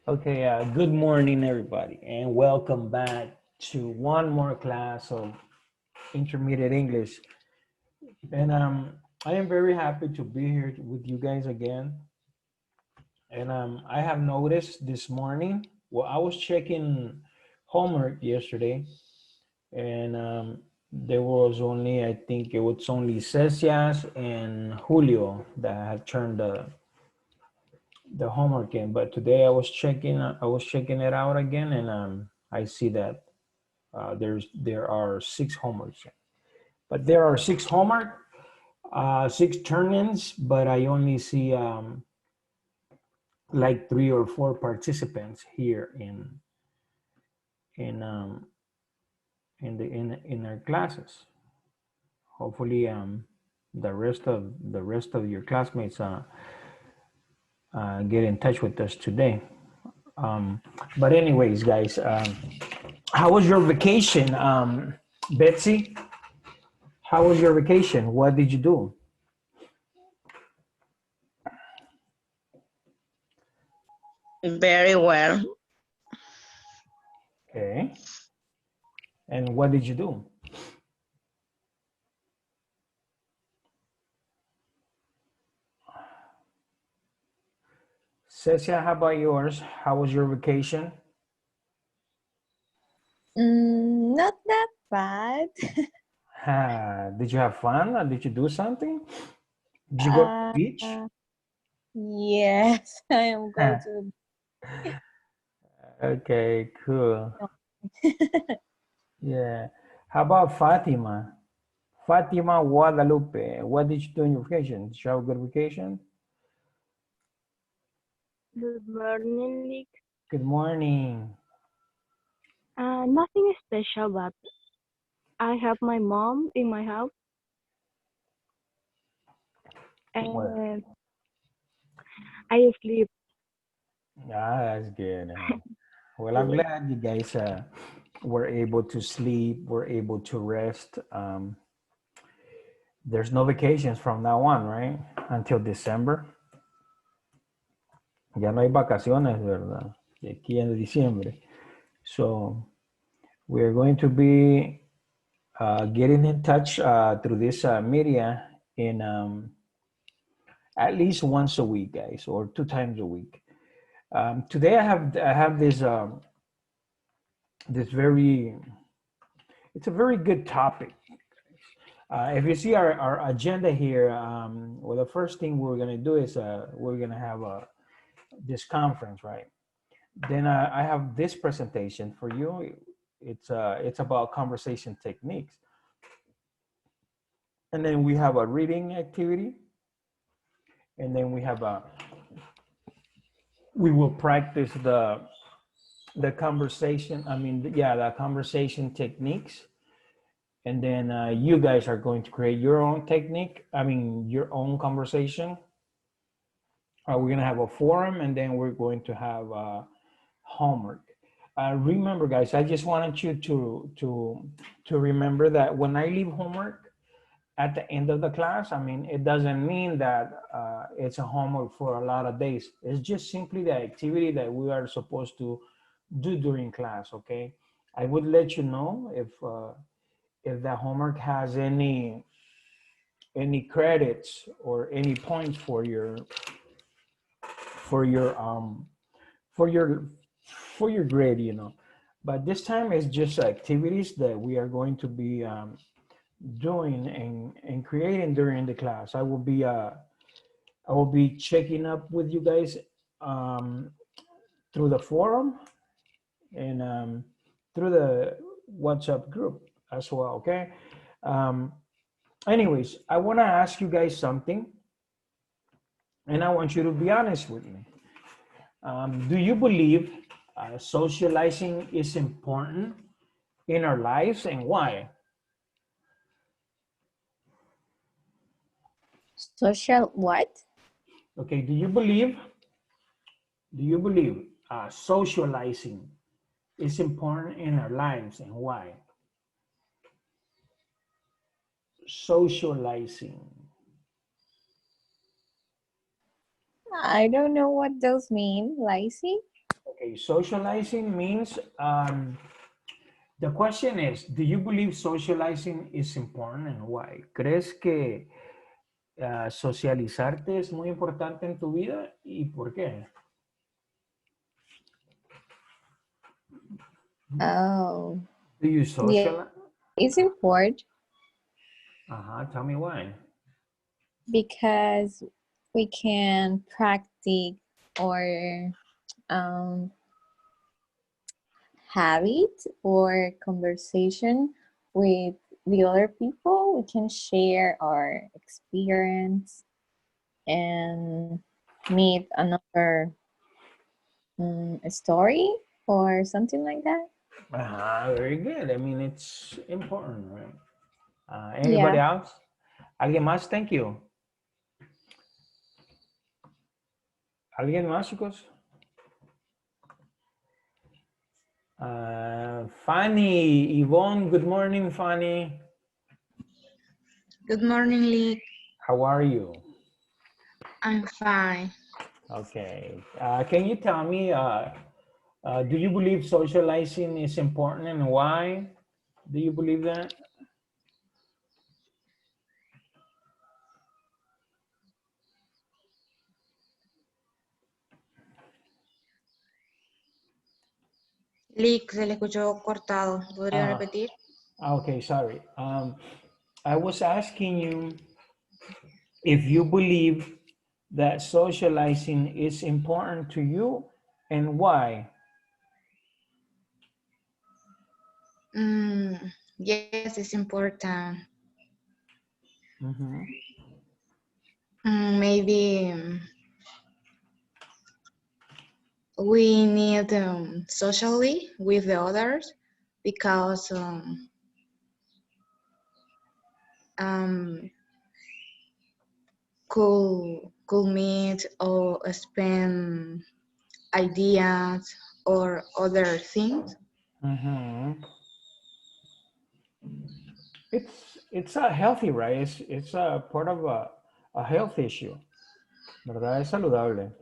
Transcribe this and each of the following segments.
Okay, good morning, everybody, and welcome back to one more class of intermediate English. And I am very happy to be here with you guys again. And I have noticed this morning, well, I was checking homework yesterday, and there was only, I think it was only Cesias and Julio that had turned the homework in. But today I was checking it out again, and I see that there are six homeworks, but there are six homework, six turn-ins, but I only see like three or four participants here in um, in our classes. Hopefully, the rest of your classmates get in touch with us today. But anyways, guys, how was your vacation, Betsy? How was your vacation? What did you do? Very well. Okay. And what did you do? Cecia, how about yours? How was your vacation? Not that bad. Did you have fun? Or did you do something? Did you go to the beach? Yes, I am going to. Okay, cool. Yeah. How about Fatima? Fatima Guadalupe, what did you do on your vacation? Did you have a good vacation? Good morning, Nick. Good morning. Nothing special, but I have my mom in my house, Well, and I sleep. that's good. Well, I'm glad you guys were able to sleep, were able to rest. There's no vacations from now on, right? Until December. Ya no hay vacaciones, ¿verdad? De aquí en diciembre. So we're going to be getting in touch through this media in at least once a week, guys, or two times a week. Today I have this very, it's a very good topic. If you see our agenda here, well, the first thing we're going to do is we're going to have this conference, right? Then I have this presentation for you. It's about conversation techniques. And then we have a reading activity. And then we will practice the conversation. The conversation techniques. And then you guys are going to create your own technique. Your own conversation. We're gonna have a forum, and then we're going to have homework. Remember, guys, I just wanted you to remember that when I leave homework at the end of the class, it doesn't mean that it's a homework for a lot of days. It's just simply the activity that we are supposed to do during class. Okay, I would let you know if the homework has any credits or any points for your for your for your grade, but this time it's just activities that we are going to be doing and creating during the class. I will be checking up with you guys through the forum and through the WhatsApp group as well. Okay. Anyways, I want to ask you guys something, and I want you to be honest with me. Do you believe socializing is important in our lives, and why? Social what? Okay, do you believe socializing is important in our lives, and why? Socializing. I don't know what those mean. Lazy? Okay, socializing means, the question is, do you believe socializing is important and why? ¿Crees que socializarte es muy importante en tu vida y por qué? Oh, Do you yeah, socialize? it's important Tell me why. because we can practice our um, habit or conversation with the other people. We can share our experience and meet another story or something like that. Very good. I mean, it's important, right? Anybody Yeah. else? ¿Alguien más? Thank you. ¿Alguien más, chicos? Fanny, Yvonne, good morning, Fanny. Good morning, Lee. How are you? I'm fine. Okay. Can you tell me, do you believe socializing is important and why? Do you believe that? Lee, se le escuchó cortado. ¿Podría Uh, repetir? okay, sorry. I was asking you if you believe that socializing is important to you and why. Yes, it's important. Mm-hmm. Maybe we need socially with the others because um, could meet or spend ideas or other things. Mm-hmm. It's a healthy, right? It's a part of a health issue, ¿verdad? Es saludable.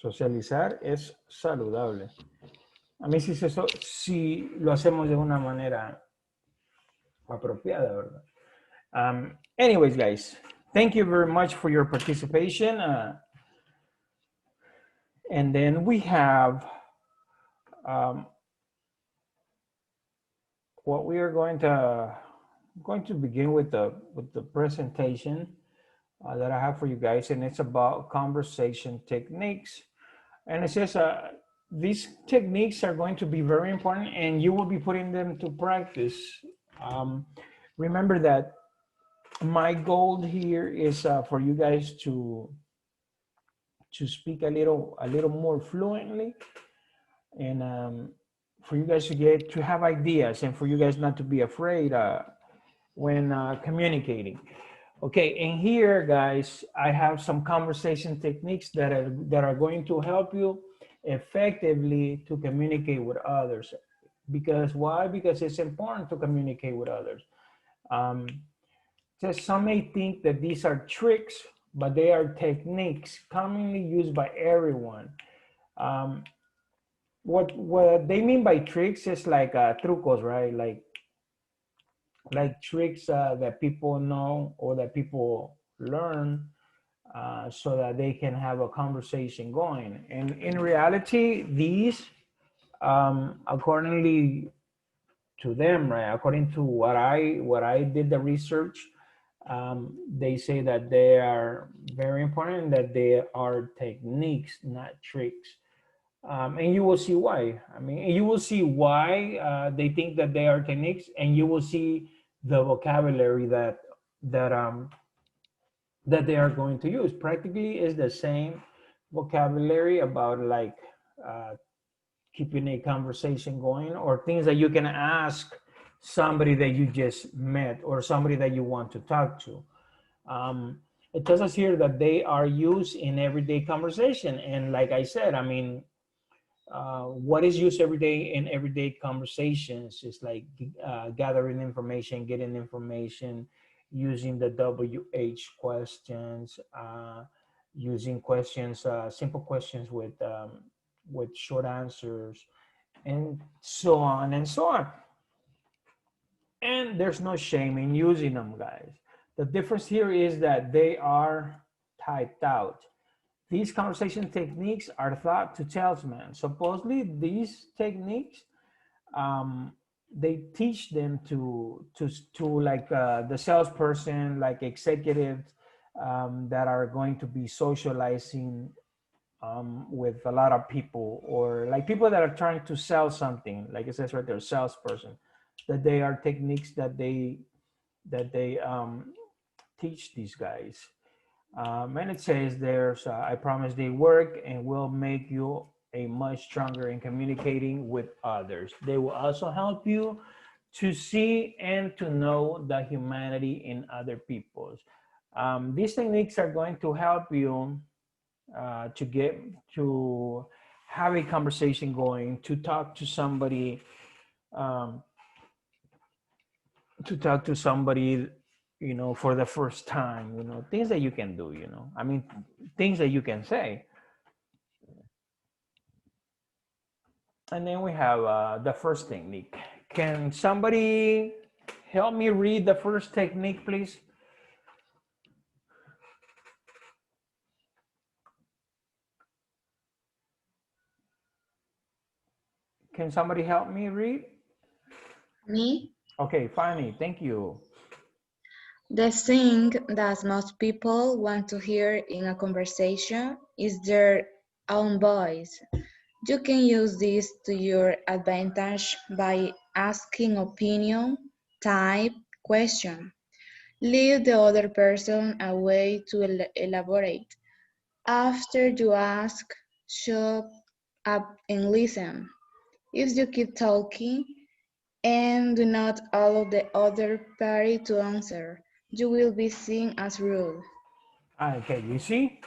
Socializar es saludable. A mí si lo hacemos de una manera apropiada, ¿verdad? Anyways, guys, thank you very much for your participation. And then we have um, what we are going to begin with the presentation that I have for you guys, and it's about conversation techniques. And it says these techniques are going to be very important, and you will be putting them to practice. Remember that my goal here is for you guys to speak a little more fluently, and for you guys to have ideas, and for you guys not to be afraid when communicating. Okay, and here, guys, I have some conversation techniques that are going to help you effectively to communicate with others. Because why? Because it's important to communicate with others. Um, just some may think that these are tricks, but they are techniques commonly used by everyone. Um, what they mean by tricks is like trucos, right? Like tricks that people know or that people learn so that they can have a conversation going. And in reality, these, accordingly to them, right? According to what I did the research, they say that they are very important. That they are techniques, not tricks. And you will see why. I mean, you will see why they think that they are techniques, and you will see the vocabulary that that they are going to use. Practically is the same vocabulary about like uh, keeping a conversation going, or things that you can ask somebody that you just met or somebody that you want to talk to. Um, it tells us here that they are used in everyday conversation. And like I said, I mean, what is used every day in everyday conversations is like gathering information, getting information, using the WH questions, using questions, simple questions with short answers, and so on and so on. And there's no shame in using them, guys. The difference here is that they are typed out. These conversation techniques are thought to salesmen. Supposedly, these techniques, they teach them to like the salesperson, like executives that are going to be socializing with a lot of people, or like people that are trying to sell something. Like it says right there, salesperson. That they are techniques that they teach these guys. And it says there's, I promise they work and will make you a much stronger in communicating with others. They will also help you to see and to know the humanity in other people's. These techniques are going to help you to get to have a conversation going, to talk to somebody, um, you know, for the first time, you know, things that you can do, you know, I mean, things that you can say. And then we have the first technique. Can somebody help me read the first technique, please? Can somebody help me read? Me? Okay, Fanny, thank you. The thing that most people want to hear in a conversation is their own voice. You can use this to your advantage by asking opinion, type, question. Leave the other person a way to elaborate. After you ask, shut up and listen. If you keep talking and do not allow the other party to answer, you will be seen as rude. Okay, you see,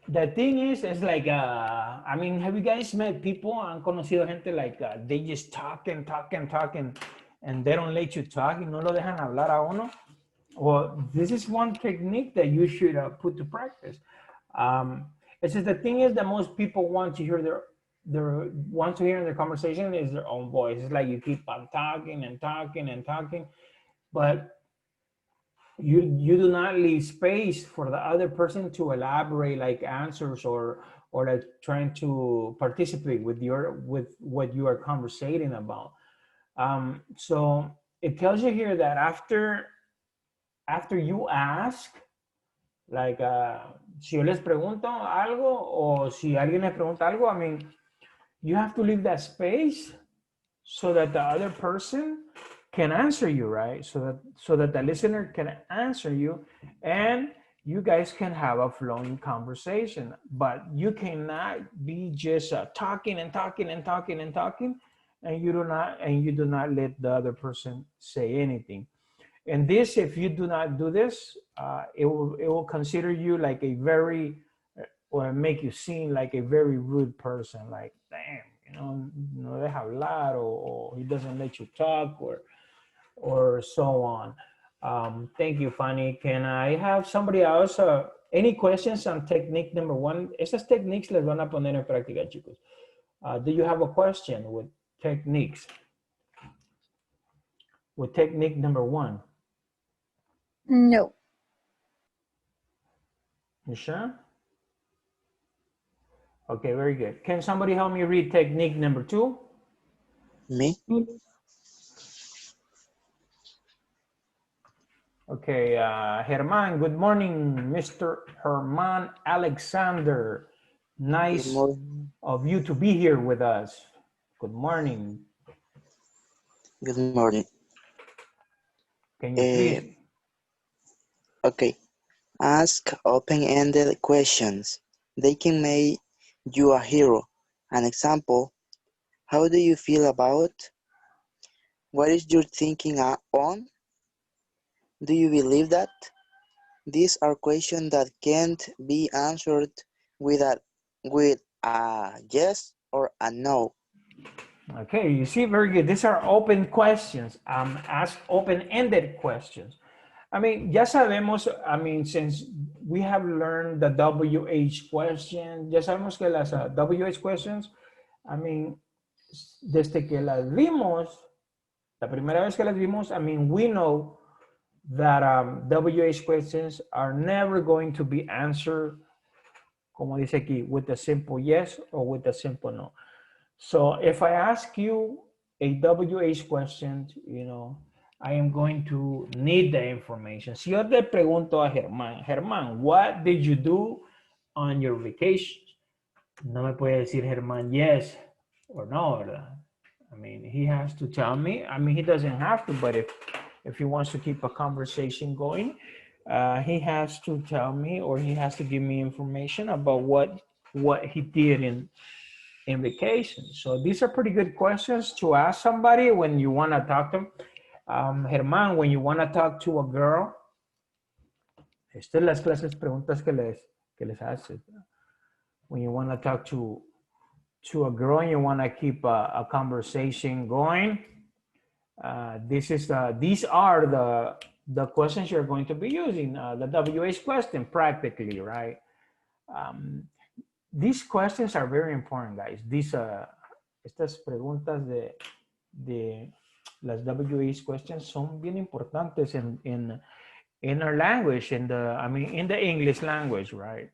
the thing is, it's like, I mean, have you guys met people, han conocido gente like, they just talk and talk and talk and they don't let you talk y no lo dejan hablar a uno? Well, this is one technique that you should put to practice. It's just the thing is that most people want to hear their want to hear in their conversation is their own voice. It's like you keep on talking and talking and talking, but you do not leave space for the other person to elaborate like answers or like trying to participate with what you are conversating about. So it tells you here that after you ask, like si yo les pregunto algo o si alguien les pregunta algo, I mean, you have to leave that space so that the other person can answer you, right? So that the listener can answer you and you guys can have a flowing conversation. But you cannot be just talking and talking and talking and talking, and you do not let the other person say anything. And this, if you do not do this, it will consider you like a very, or make you seem like a very rude person. Like, damn, no deja hablar, or he doesn't let you talk, or so on. Thank you, Fanny. Can I have somebody else? Any questions on technique number one? Esas techniques les van a poner en práctica, chicos. Do you have a question with techniques? With technique number one? No. You sure? Okay, very good. Can somebody help me read technique number two? Me? Okay, Herman, good morning, Mr. Herman Alexander. Nice of you to be here with us. Good morning. Good morning. Can you please? Okay. Ask open-ended questions. They can make you a hero. An example, how do you feel about? What is your thinking on? Do you believe that? These are questions that can't be answered with a yes or a no. Okay, you see, very good. These are open questions. Ask open-ended questions. I mean, ya sabemos, I mean, since we have learned the WH question, ya sabemos que las WH questions, I mean, desde que las vimos, la primera vez que las vimos, I mean, we know that WH questions are never going to be answered, como dice aquí, with a simple yes or with a simple no. So if I ask you a WH question, you know, I am going to need the information. Si yo te pregunto a Germán, Germán, what did you do on your vacation? No me puede decir Germán yes or no, ¿verdad? I mean, he has to tell me. I mean, he doesn't have to, but if he wants to keep a conversation going, he has to tell me, or he has to give me information about what he did in vacation. So these are pretty good questions to ask somebody when you want to talk to them. Germán, when you want to talk to a girl, estas las clases preguntas que les haces. When you want to talk to a girl and you want to keep a conversation going, these are the questions you're going to be using. The WH question practically, right? These questions are very important, guys. Estas preguntas de las WH questions son bien importantes in our language, in the English language, right?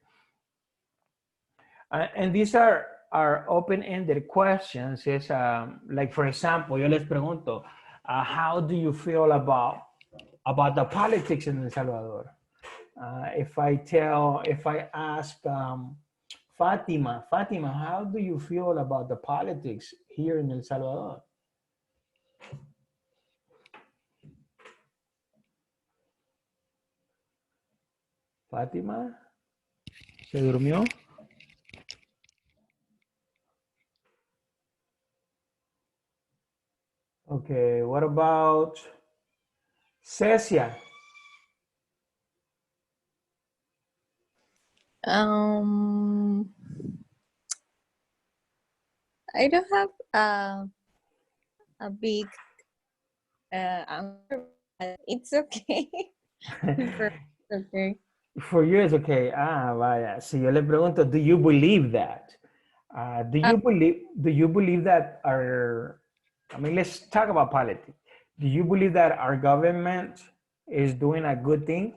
And these are open-ended questions. It's like, for example, yo les pregunto, how do you feel about the politics in El Salvador? If I ask Fatima, how do you feel about the politics here in El Salvador? Fatima, ¿se durmió? Okay, what about Cecia? I don't have a big answer, but it's okay. Okay. For you, it's okay. Vaya. Si yo le pregunto, do you believe that? Do you believe that let's talk about politics. Do you believe that our government is doing a good thing?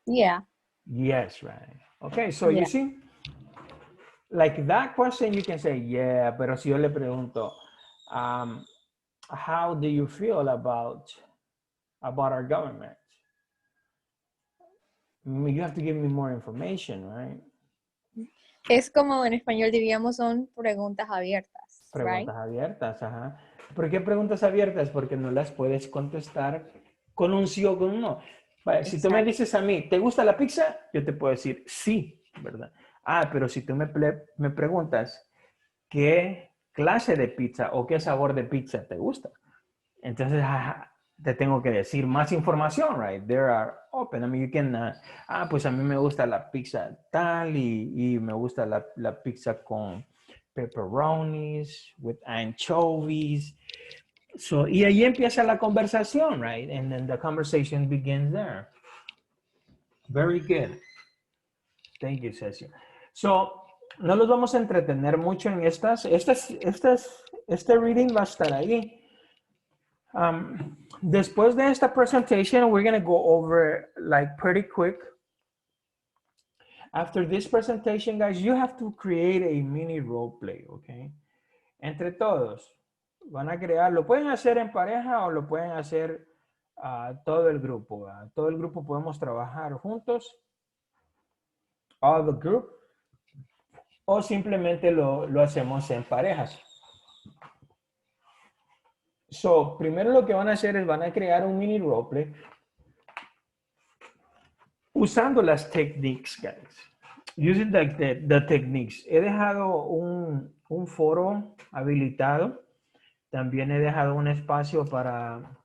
Yeah. Yes, right. Okay, so Yeah. you see, like that question, you can say, yeah, pero si yo le pregunto, how do you feel about our government? You have to give me more information, right? Es como en español diríamos son preguntas abiertas, right? Preguntas abiertas, ajá. ¿Por qué preguntas abiertas? Porque no las puedes contestar con un sí o con un no. Si tú me dices a mí, ¿te gusta la pizza? Yo te puedo decir sí, ¿verdad? Pero si tú me preguntas qué clase de pizza o qué sabor de pizza te gusta, entonces te tengo que decir más información, right? There are open. I mean, you can, pues a mí me gusta la pizza tal y me gusta la pizza con pepperonis, with anchovies. So, y ahí empieza la conversación, right? And then the conversation begins there. Very good. Thank you, Ceci. So, no los vamos a entretener mucho en este reading va a estar ahí. Después de esta presentation, we're going to go over like pretty quick. After this presentation, guys, you have to create a mini role play, okay? Entre todos van a crear, lo pueden hacer en pareja o lo pueden hacer todo el grupo. Todo el grupo podemos trabajar juntos, all the group, o simplemente lo hacemos en parejas. So, primero lo que van a hacer es van a crear un mini roleplay usando las techniques, guys. Using the techniques. He dejado un foro habilitado. También he dejado un espacio para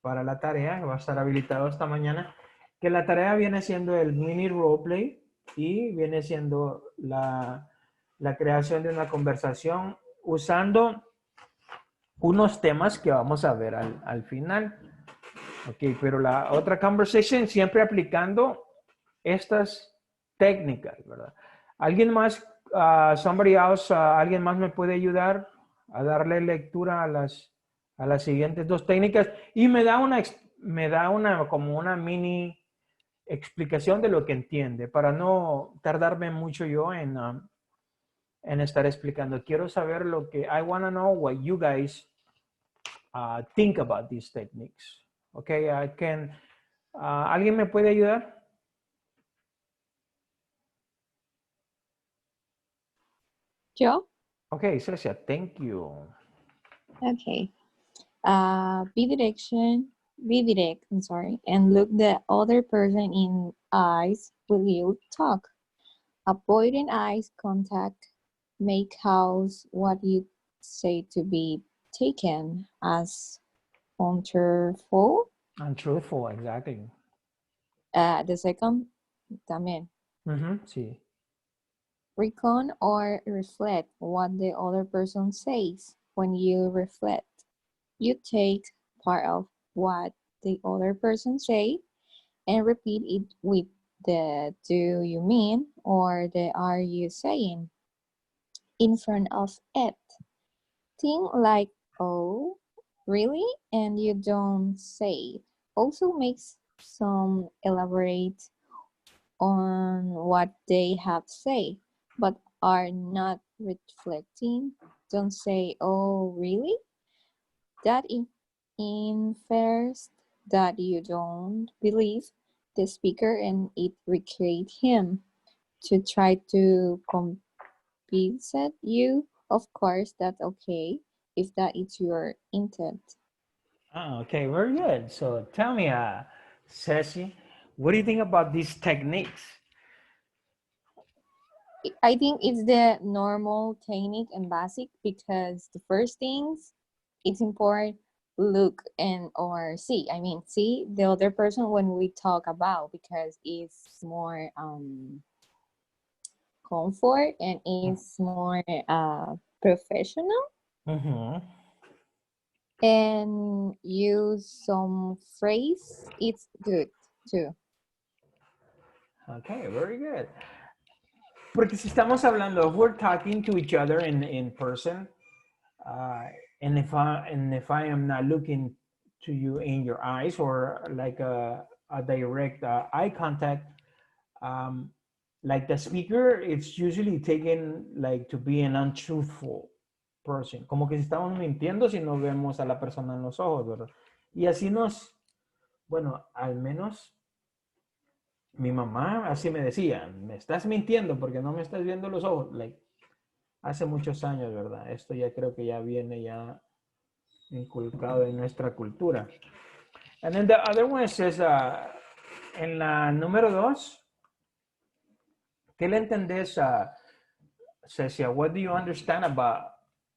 la tarea, que va a estar habilitado esta mañana. Que la tarea viene siendo el mini roleplay y viene siendo la creación de una conversación usando unos temas que vamos a ver al final. Ok, pero la otra conversation siempre aplicando estas técnicas, ¿verdad? ¿Alguien más somebody else, alguien más me puede ayudar a darle lectura a las siguientes dos técnicas y me da una como una mini explicación de lo que entiende para no tardarme mucho yo en estar explicando. Quiero saber lo que I want to know what you guys think about these techniques. Okay, ¿alguien me puede ayudar? Yo? Okay, Cecia, thank you. Okay. Be direct, I'm sorry, and look the other person in eyes will you talk. Avoiding eyes contact may cause what you say to be taken as untruthful. Untruthful, exactly. The second, también. Sí. Recon or reflect what the other person says. When you reflect, you take part of what the other person say and repeat it with the do you mean or the are you saying in front of it. Think like, oh, really? And you don't say it. Also makes some elaborate on what they have say, but are not reflecting. Don't say, oh, really? That infers that you don't believe the speaker and it recreate him to try to compensate you. Of course, that's okay if that is your intent. Oh, okay, very good. So tell me, Ceci, what do you think about these techniques? I think it's the normal technique and basic because the first things it's important look and or see. I mean, see the other person when we talk about because it's more comfort and it's more professional and use some phrase. It's good too. Okay, very good. Porque si estamos hablando, if we're talking to each other in person, and if I am not looking to you in your eyes or like a direct eye contact, like the speaker, it's usually taken like to be an untruthful person. Como que si estamos mintiendo si no vemos a la persona en los ojos, ¿verdad? Y así bueno, al menos mi mamá así me decía, me estás mintiendo porque no me estás viendo los ojos. Like, hace muchos años, ¿verdad? Esto ya creo que ya viene ya inculcado en nuestra cultura. And then the other one says, en la número 2, ¿qué le entendés a Cecia? What do you understand about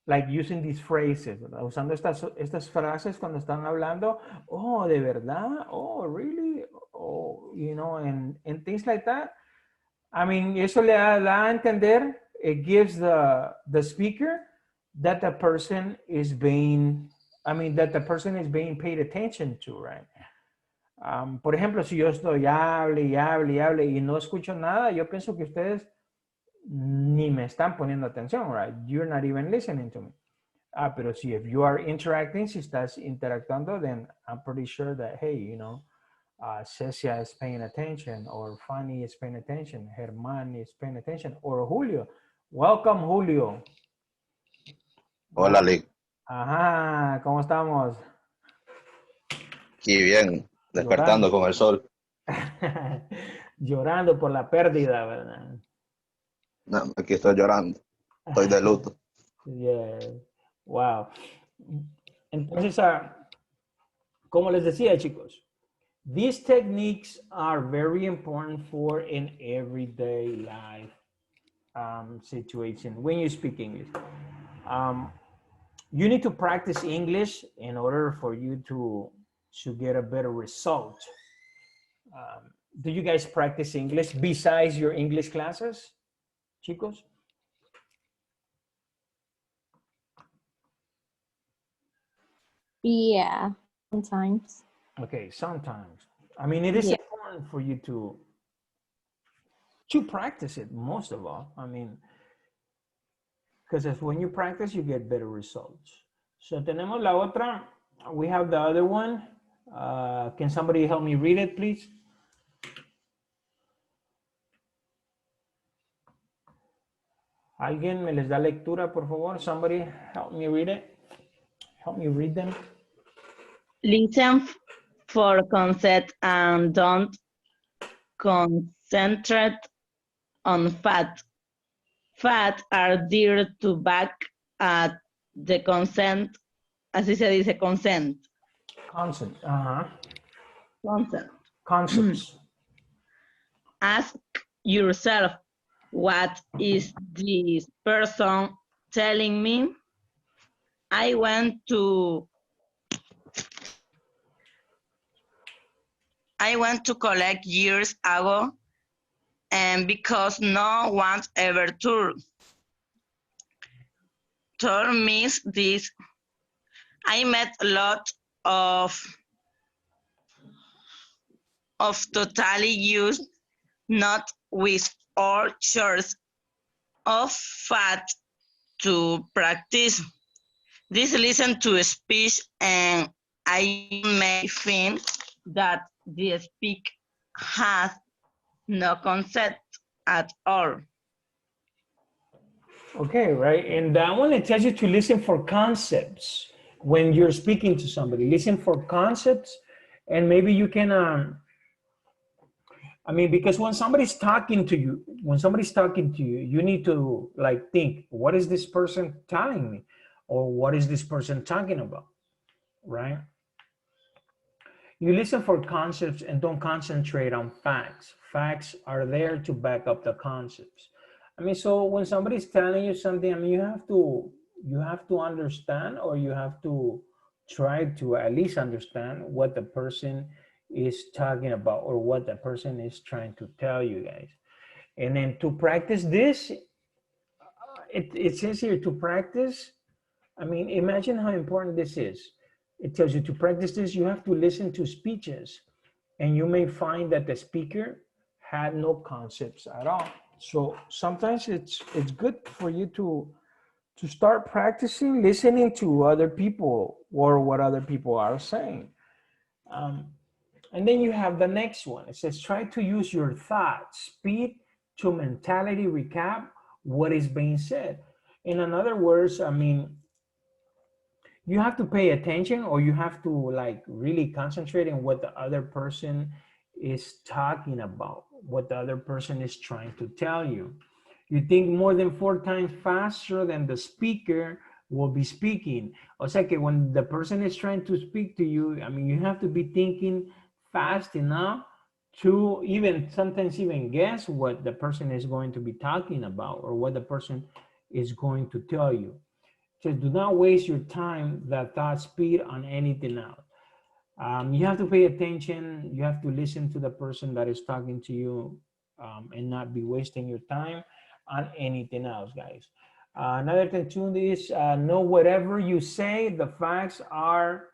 like using these phrases? ¿Verdad? Usando estas frases cuando están hablando. Oh, ¿de verdad? Oh, really? Oh, you know, and things like that. I mean, eso le da a entender, it gives the speaker that the person is being, that the person is being paid attention to, right? Por ejemplo, si yo estoy hable y hable y hable y no escucho nada, yo pienso que ustedes ni me están poniendo atención, right? You're not even listening to me. Pero si if you are interacting, si estás interactuando, then I'm pretty sure that, hey, you know, Cecia is paying attention, or Fanny is paying attention, Germán is paying attention, or Julio. Welcome, Julio. Hola, Lick. Ajá, ¿cómo estamos? Aquí bien, despertando con el sol. Llorando por la pérdida, ¿verdad? No, aquí estoy llorando. Estoy de luto. Yeah. Wow. Entonces, como les decía, chicos, these techniques are very important for an everyday life situation when you speak English. You need to practice English in order for you to get a better result. Do you guys practice English besides your English classes, chicos? Yeah, sometimes. Okay, sometimes. I mean, it is important for you to practice it most of all. I mean, Because when you practice, you get better results. So tenemos la otra. We have the other one. Can somebody help me read it, please? ¿Alguien me les da lectura, por favor? Somebody help me read it. Help me read them. Listen for consent and don't concentrate on fact. Facts are there to back at the consent. Así se dice consent. Concept. Consent. Concepts. Ask yourself, what is this person telling me? I went to collect years ago, and because no one ever told me this, I met a lot of totally used, not with all sorts of fat to practice. This listen to speech, and I may think that the speaker has no concept at all. Okay, right. And that one, it tells you to listen for concepts when you're speaking to somebody. Listen for concepts, and maybe you can, I mean, because when somebody's talking to you, you need to like think, what is this person telling me? Or what is this person talking about, right? You listen for concepts and don't concentrate on facts. Facts are there to back up the concepts. I mean, so when somebody's telling you something, I mean, you have to understand, or you have to try to at least understand what the person is talking about or what the person is trying to tell you guys. And then to practice this, it says here to practice. I mean, imagine how important this is. It tells you to practice this, you have to listen to speeches, and you may find that the speaker had no concepts at all. So sometimes it's good for you to start practicing listening to other people or what other people are saying. And then you have the next one. It says, try to use your thoughts, speed to mentality recap what is being said. In other words, I mean, you have to pay attention, or you have to like really concentrate on what the other person is talking about, what the other person is trying to tell you. You think more than 4 times faster than the speaker will be speaking. O sea que when the person is trying to speak to you, I mean, you have to be thinking fast enough to sometimes even guess what the person is going to be talking about or what the person is going to tell you. So do not waste your time, that thought speed, on anything else. You have to pay attention. You have to listen to the person that is talking to you, and not be wasting your time on anything else, guys. Another thing too is know whatever you say, the facts are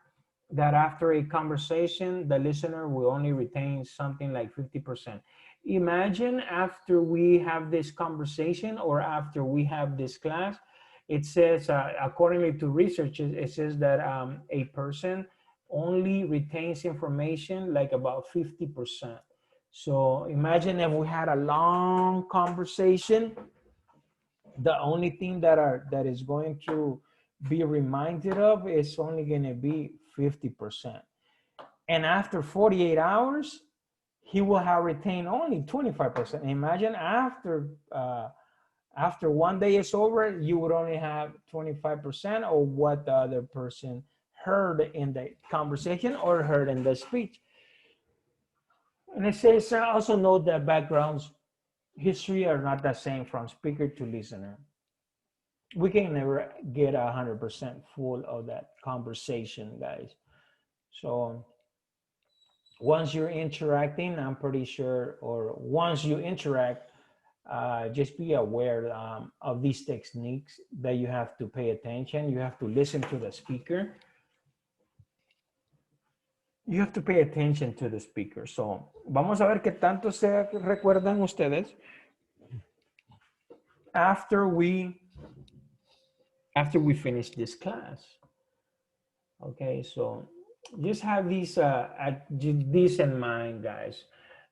that after a conversation, the listener will only retain something like 50%. Imagine after we have this conversation or after we have this class, it says, according to research, it says that a person only retains information like about 50%. So imagine if we had a long conversation, the only thing that is going to be reminded of is only going to be 50%. And after 48 hours, he will have retained only 25%. Imagine after 1 day is over, you would only have 25% of what the other person heard in the conversation or heard in the speech. And it says also note that backgrounds history are not the same from speaker to listener. We can never get 100% full of that conversation, guys. So once you're interacting, I'm pretty sure, or once you interact, just be aware of these techniques that you have to pay attention. You have to listen to the speaker. You have to pay attention to the speaker. So, vamos a ver qué tanto se recuerdan ustedes. After we after we finish this class. Okay, so just have these this in mind, guys.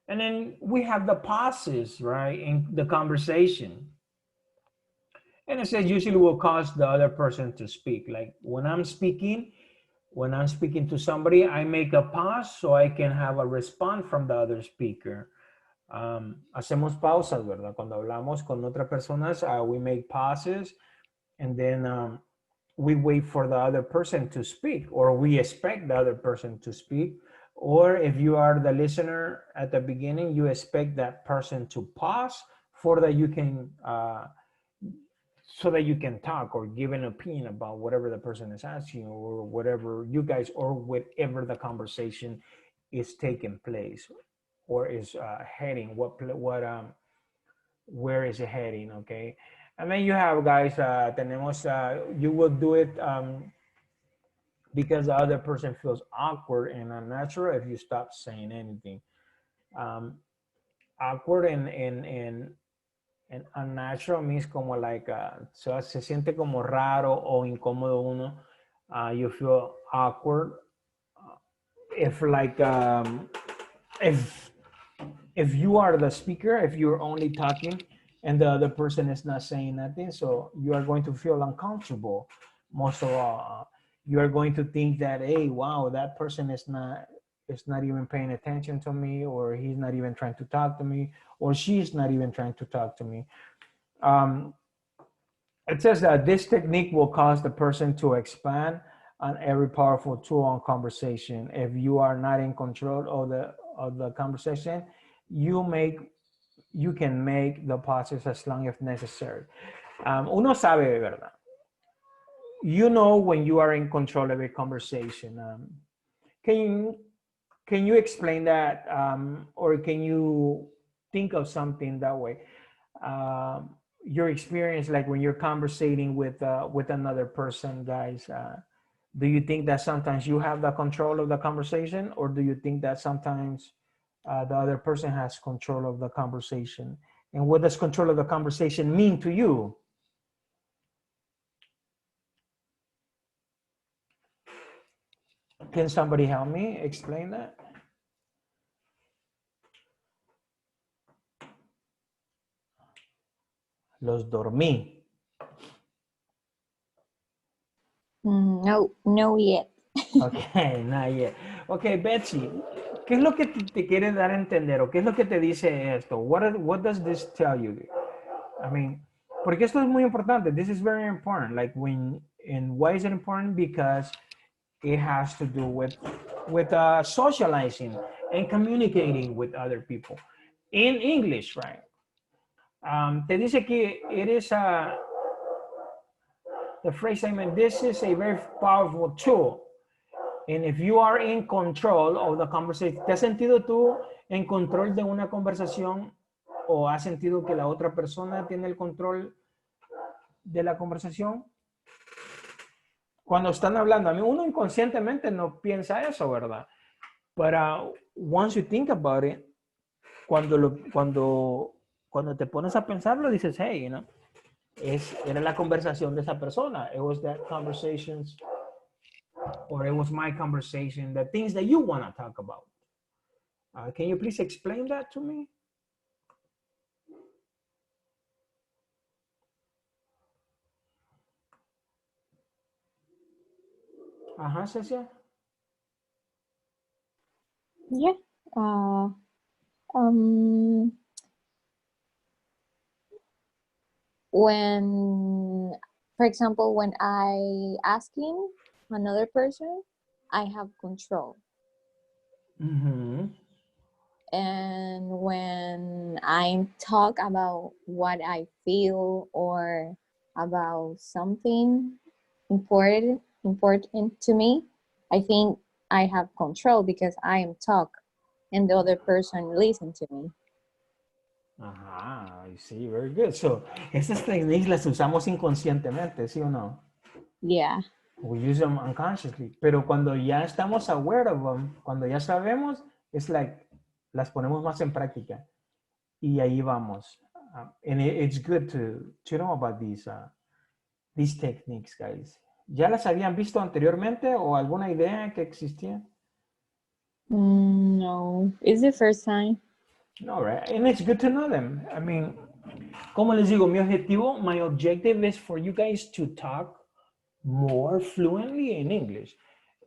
And then we have the pauses, right, in the conversation. And it says usually will cause the other person to speak. Like when I'm speaking to somebody, I make a pause so I can have a response from the other speaker. Hacemos pausas, ¿verdad? Cuando hablamos con otras personas, we make pauses, and then we wait for the other person to speak, or we expect the other person to speak. Or if you are the listener at the beginning, you expect that person to pause for that you can so that you can talk or give an opinion about whatever the person is asking, or whatever you guys, or whatever the conversation is taking place or is heading, where is it heading. Okay, and then you have, guys, tenemos, you will do it because the other person feels awkward and unnatural if you stop saying anything. Awkward and unnatural means como like, se siente como raro o incómodo uno. You feel awkward if like, if you are the speaker, if you're only talking and the other person is not saying nothing, so you are going to feel uncomfortable. Most of all, you are going to think that, hey, wow, that person is not even paying attention to me, or he's not even trying to talk to me, or she's not even trying to talk to me. It says that this technique will cause the person to expand on every powerful tool on conversation. If you are not in control of the conversation, you can make the pauses as long as necessary. Uno sabe, ¿verdad? You know when you are in control of a conversation. Can you explain that, or can you think of something that way? Your experience, like when you're conversating with another person, guys. Do you think that sometimes you have the control of the conversation, or do you think that sometimes the other person has control of the conversation? And what does control of the conversation mean to you? Can somebody help me explain that? Los dormí. No yet. Okay, not yet. Okay, Betsy, ¿qué es lo que te quiere dar a entender, o qué es lo que te dice esto? What does this tell you? I mean, porque esto es muy importante. This is very important. Like and why is it important? Because it has to do with socializing and communicating with other people in English, right? Te dice que it is the phrase, I mean, this is a very powerful tool. And if you are in control of the conversation, ¿te has sentido tú en control de una conversación, o has sentido que la otra persona tiene el control de la conversación? Cuando están hablando, a mí uno inconscientemente no piensa eso, ¿verdad? But once you think about it, cuando te pones a pensarlo, dices, hey, you know, era la conversación de esa persona. It was that conversations, or it was my conversation, the things that you want to talk about. Can you please explain that to me? Ajá, Cecia. Yeah. When, for example, when I asking another person, I have control. Mm-hmm. And when I talk about what I feel or about something important to me, I think I have control because I am talk and the other person listen to me. Ajá, I see, very good. So, esas techniques las usamos inconscientemente, ¿sí o no? Yeah. We use them unconsciously. Pero cuando ya estamos aware of them, cuando ya sabemos, it's like, las ponemos más en práctica. Y ahí vamos. And it's good to know about these these techniques, guys. ¿Ya las habían visto anteriormente o alguna idea que existía? No, it's the first time. No, right? And it's good to know them. I mean, como les digo, mi objetivo, my objective is for you guys to talk more fluently in English.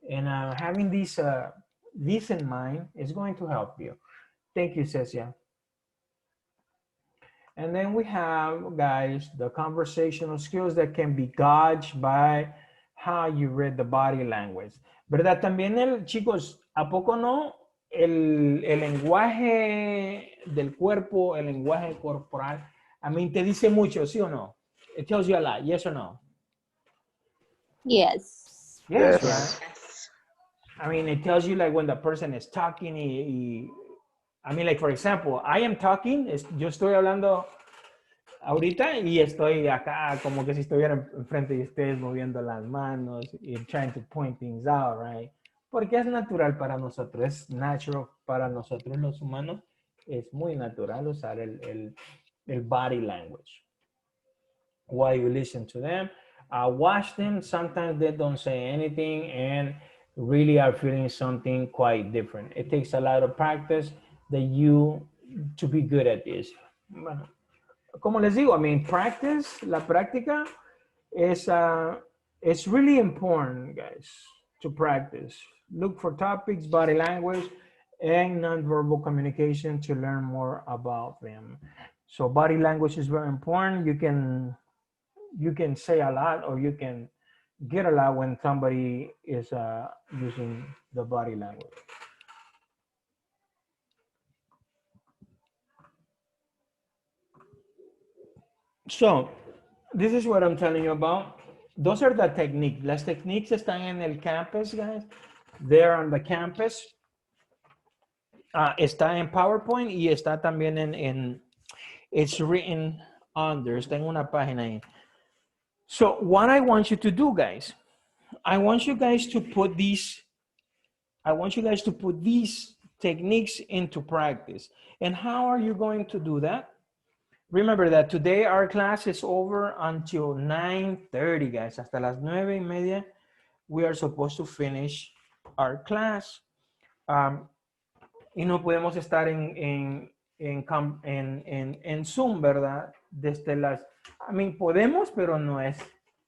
And having this in mind is going to help you. Thank you, Cecia. And then we have, guys, the conversational skills that can be gauged by how you read the body language. ¿Verdad? También, chicos, ¿a poco no? El lenguaje del cuerpo, el lenguaje corporal, a mí te dice mucho, ¿sí o no? It tells you a lot, yes or no? Yes. Yes, Yes. right? I mean, it tells you like when the person is talking. I mean, like for example, I am talking, yo estoy hablando ahorita y estoy acá como que si estuviera enfrente de ustedes moviendo las manos y trying to point things out, right? Porque es natural para nosotros, es natural para nosotros los humanos, es muy natural usar el body language. While you listen to them, watch them, sometimes they don't say anything and really are feeling something quite different. It takes a lot of practice to be good at this. Bueno, como les digo, I mean, la práctica it's really important, guys, to practice. Look for topics, body language, and nonverbal communication to learn more about them. So body language is very important. You can say a lot or you can get a lot when somebody is using the body language. So, this is what I'm telling you about. Those are the techniques. Las techniques están en el campus, guys. They're on the campus. Está en PowerPoint y está también it's written under. Está en una página ahí. So, what I want you to do, guys, I want you guys to put these techniques into practice. And how are you going to do that? Remember that today our class is over until 9:30, guys. Hasta las 9:30, we are supposed to finish our class. Y no podemos estar en Zoom, ¿verdad? Desde podemos, pero no es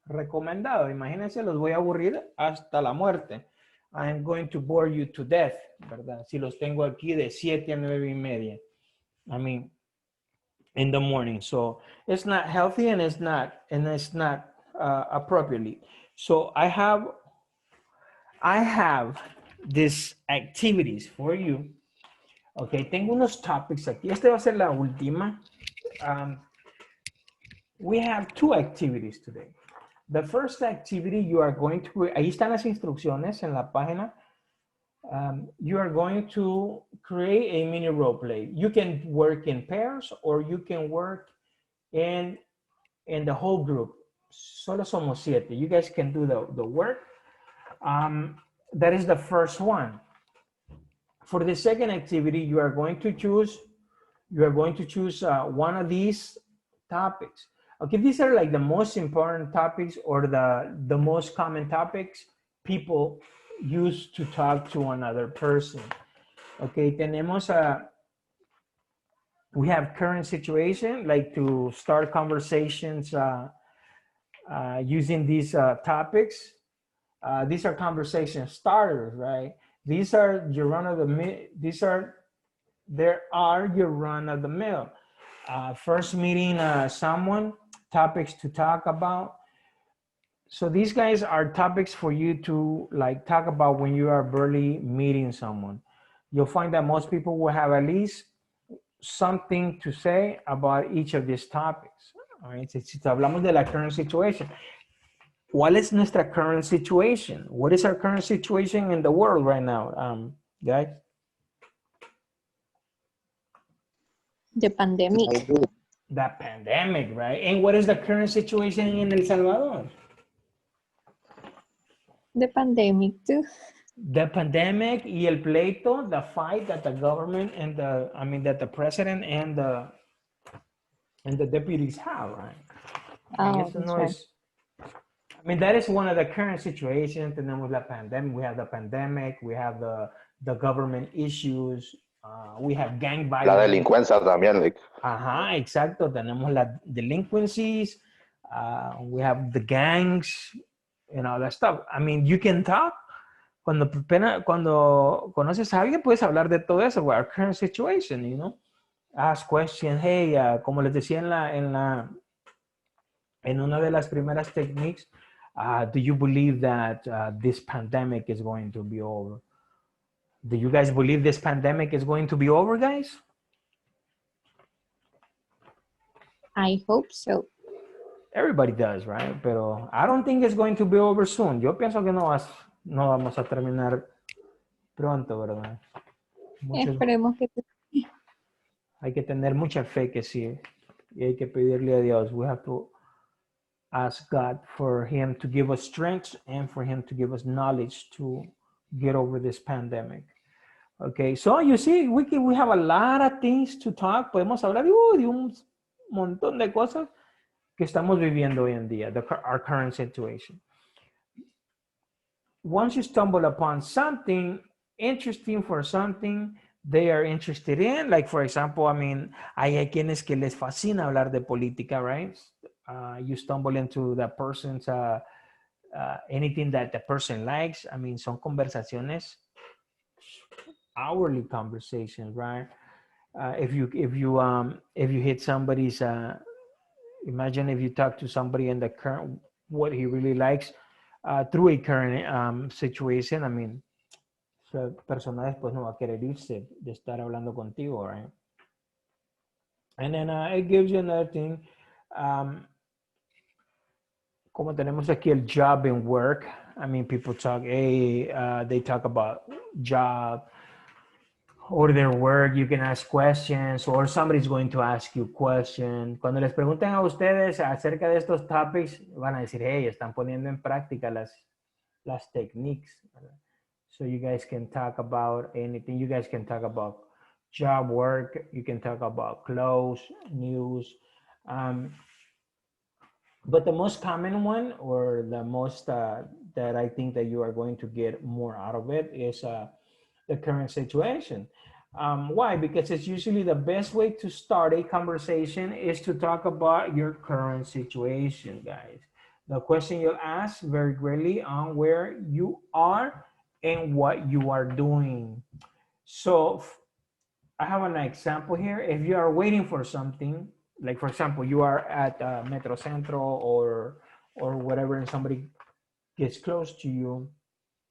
recomendado. Imagínense, los voy a aburrir hasta la muerte. I'm going to bore you to death, ¿verdad? Si los tengo aquí de 7 a 9:30. In the morning. So it's not healthy and it's not appropriately. So I have these activities for you. Okay, tengo unos topics aquí. Este va a ser la última. We have 2 activities today. The first activity you are going to, ahí están las instrucciones en la página. You are going to create a mini role play. You can work in pairs or you can work in the whole group. Solo somos 7. You guys can do the work. That is the first one. For the second activity, you are going to choose one of these topics. Okay, these are like the most important topics or the most common topics people use to talk to another person. Okay, we have current situation, like to start conversations using these topics. These are conversation starters, right? These are your run-of-the-mill. First meeting someone, topics to talk about. So these guys are topics for you to talk about when you are barely meeting someone. You'll find that most people will have at least something to say about each of these topics. All right, si hablamos de la current situation. ¿Cuál es nuestra current situation? What is our current situation in the world right now, guys? The pandemic. The pandemic, right? And what is the current situation in El Salvador? The pandemic too. The pandemic y el pleito, the fight that the government and that the president and the deputies have, right? Oh, Eso that's no right. es, I mean, that is one of the current situations. Tenemos la pandemic. We have the pandemic. We have the government issues. We have gang La violence. delincuencia también, like, Ajá, exacto. Tenemos las delinquencies. We have the gangs and all that stuff. I mean, you can talk. Cuando conoces a alguien, puedes hablar de todo eso. Our current situation, you know. Ask questions. Hey, como les decía en una de las primeras techniques, do you believe that this pandemic is going to be over? Do you guys believe this pandemic is going to be over, guys? I hope so. Everybody does, right? Pero I don't think it's going to be over soon. Yo pienso que no vamos a terminar pronto, ¿verdad? Esperemos que Hay que tener mucha fe que sí. Y hay que pedirle a Dios. We have to ask God for him to give us strength and for him to give us knowledge to get over this pandemic. Okay, so you see, we have a lot of things to talk. Podemos hablar de un montón de cosas que estamos viviendo hoy en día, our current situation. Once you stumble upon something interesting for something they are interested in, like for example, I mean, hay quienes que les fascina hablar de política, right? You stumble into that person's, anything that the person likes. I mean, son conversaciones, hourly conversations, right? If you hit somebody's, imagine if you talk to somebody in the current, what he really likes, through a current situation. I mean, so persona después no va a querer irse de estar hablando contigo, right? And then it gives you another thing. Como tenemos aquí el job and work. I mean, people talk, hey, they talk about job or their work. You can ask questions or somebody's going to ask you questions. Cuando les pregunten a ustedes acerca de estos topics, van a decir, hey, están poniendo en práctica las techniques. So you guys can talk about anything. You guys can talk about job, work. You can talk about clothes, news. But the most common one, or the most that I think that you are going to get more out of it, is the current situation. Why? Because it's usually the best way to start a conversation is to talk about your current situation, guys. The question you'll ask very greatly on where you are and what you are doing. So I have an example here. If you are waiting for something, like for example, you are at Metro Centro or whatever, and somebody gets close to you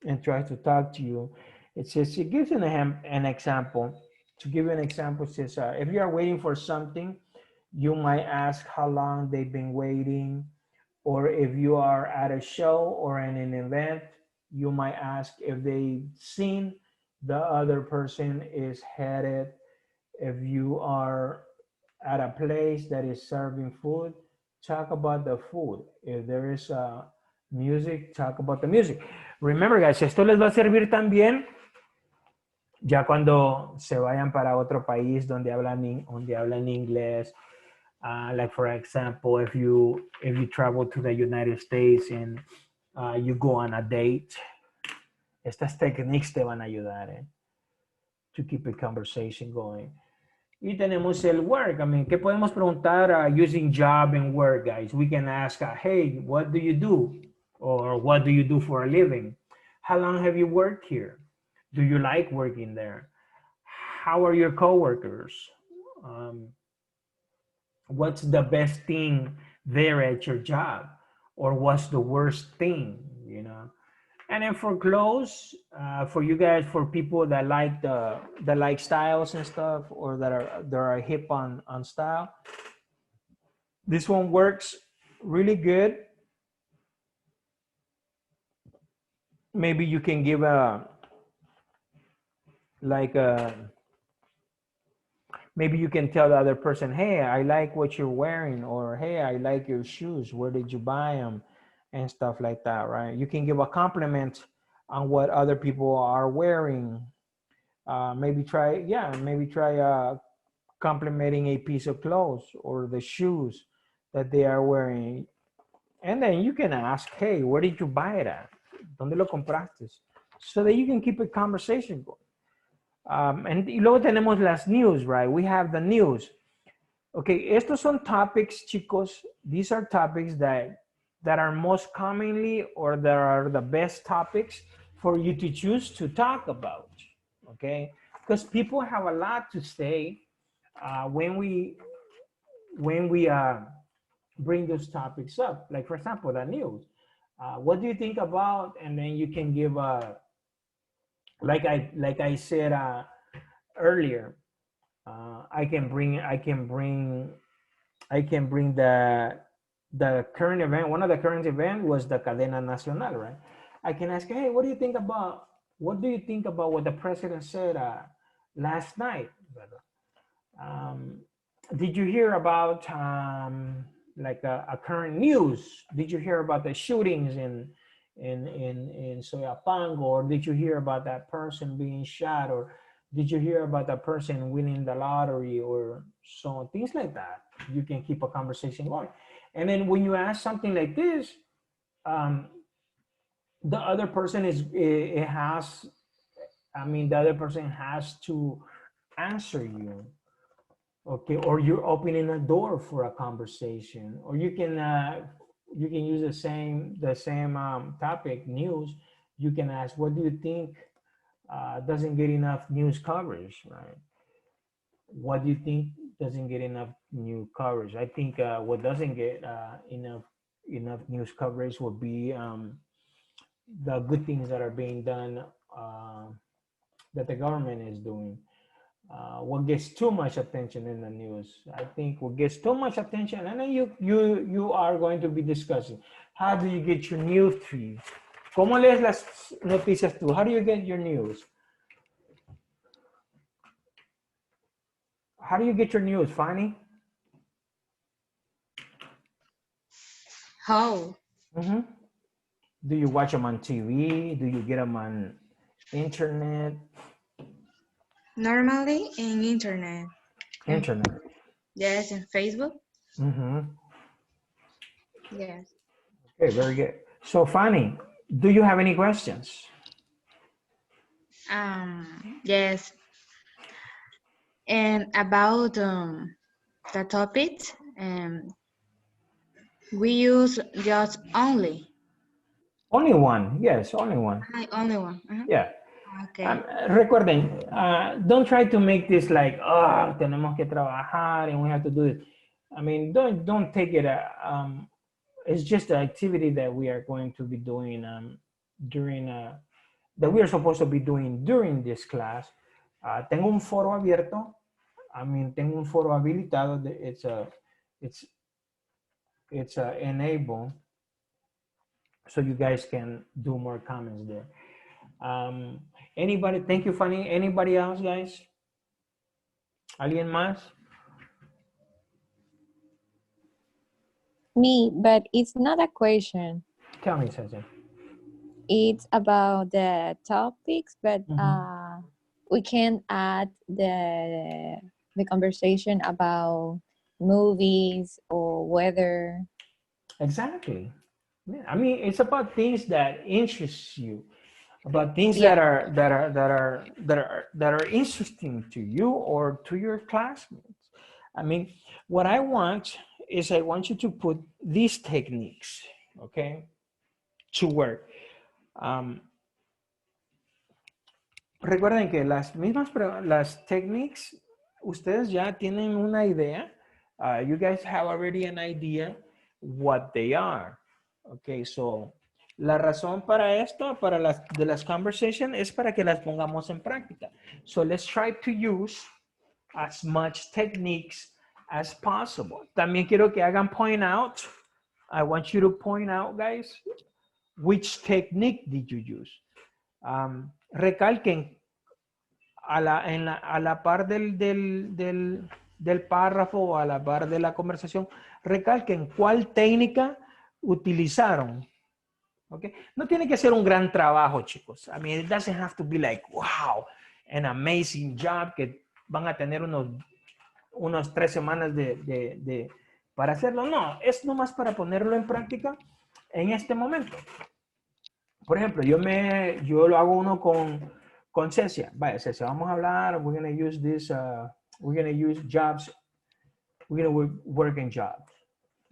and tries to talk to you, it says, it gives an example. To give you an example, it says, if you are waiting for something, you might ask how long they've been waiting. Or if you are at a show or in an event, you might ask if they've seen the other person is headed. If you are at a place that is serving food, talk about the food. If there is music, talk about the music. Remember, guys, esto les va a servir también ya cuando se vayan para otro país donde hablan inglés. Like for example, if you travel to the United States and you go on a date, estas techniques te van a ayudar to keep a conversation going. Y tenemos el work. I mean, ¿qué podemos preguntar using job and work, guys? We can ask, hey, what do you do? Or what do you do for a living? How long have you worked here? Do you like working there? How are your coworkers? What's the best thing there at your job? Or what's the worst thing, you know? And then for clothes, for you guys, for people that like styles and stuff, or that are hip on style, this one works really good. Maybe you can give maybe you can tell the other person, hey, I like what you're wearing, or hey, I like your shoes. Where did you buy them? And stuff like that, right? You can give a compliment on what other people are wearing. Maybe try complimenting a piece of clothes or the shoes that they are wearing. And then you can ask, hey, where did you buy it at? ¿Dónde lo compraste? So that you can keep a conversation going. Y luego tenemos las news, right? We have the news. Okay, estos son topics, chicos. These are topics that are most commonly or that are the best topics for you to choose to talk about. Okay, because people have a lot to say when we bring those topics up. Like, for example, the news. What do you think about? And then you can give a, like I said earlier, I can bring the current event. One of the current event was the Cadena Nacional, right? I can ask, hey, what do you think about what the president said last night? Did you hear about like a current news? Did you hear about the shootings in Soyapango, or did you hear about that person being shot, or did you hear about that person winning the lottery, or so things like that? You can keep a conversation going. And then when you ask something like this, the other person the other person has to answer you. Okay, or you're opening a door for a conversation, or you can use the same topic, news. You can ask, what do you think doesn't get enough news coverage, right? What do you think doesn't get enough news coverage? I think what doesn't get enough news coverage would be the good things that are being done, that the government is doing. What gets too much attention in the news. I think what gets too much attention, and then you are going to be discussing, how do you get your news feed? ¿Cómo lees las noticias tú? How do you get your news? How do you get your news, Fanny? How? Mm-hmm. Do you watch them on TV? Do you get them on internet? Normally in internet. Internet. Yes, in Facebook. Mm-hmm. Yes. Okay, very good. So, Fanny, do you have any questions? Yes. And about the topic, we use just only. Only one. Yes, only one. Only one. Yeah. Okay. Recuerden, don't try to make this like, oh, tenemos que trabajar and we have to do it. I mean, don't take it. It's just an activity that we are going to be doing that we are supposed to be doing during this class. Tengo un foro abierto. I mean, tengo un foro habilitado. It's enable, so you guys can do more comments there. Anybody? Thank you, Fanny. Anybody else, guys? ¿Alguien más? Me, but it's not a question. Tell me, Cesar. It's about the topics, but Mhm. we can add the conversation about movies or weather. Exactly. Yeah, I mean, it's about things that interest you, about things Yeah. that are interesting to you or to your classmates. I mean, what I want is I want you to put these techniques, okay, to work. Recuerden que las techniques, ustedes ya tienen una idea. You guys have already an idea what they are. Okay, so la razón para esto, para las conversation, es para que las pongamos en práctica. So let's try to use as much techniques as possible. También quiero que hagan point out. I want you to point out, guys, which technique did you use? Recalquen a la par del párrafo o a la par de la conversación, recalquen cuál técnica utilizaron. Okay? No tiene que ser un gran trabajo, chicos. I mean, it doesn't have to be like, wow, an amazing job, que van a tener unos 3 semanas para hacerlo. No, es nomás para ponerlo en práctica en este momento. Por ejemplo, yo lo hago uno con Cecia. Vaya, Cecia, vamos a hablar, we're going to use this, we're going to use jobs, we're going to work in jobs.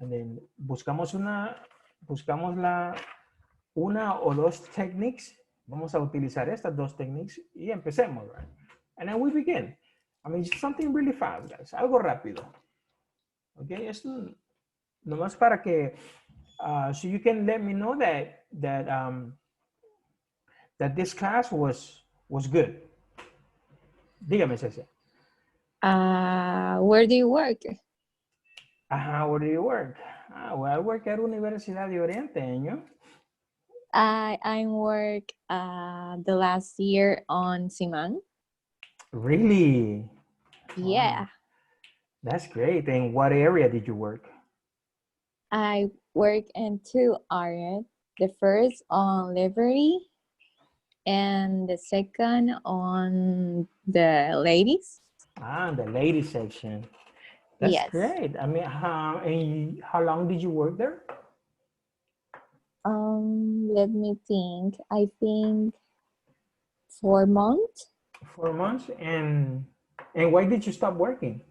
And then buscamos una o dos techniques. Vamos a utilizar estas dos techniques y empecemos, right? And then we begin. I mean, just something really fast, guys. Algo rápido. Okay, esto nomás para que, so you can let me know that this class was good. Dígame, Cecia. Where do you work? Where do you work? Well, I work at Universidad de Oriente, and you? I work the last year on Siman. Really? Yeah. Wow. That's great. And what area did you work? I work in 2 areas. The first on livery and the second on the ladies. The ladies section. That's Yes. great. I mean, how long did you work there? Let me think. I think 4 months. 4 months. And why did you stop working?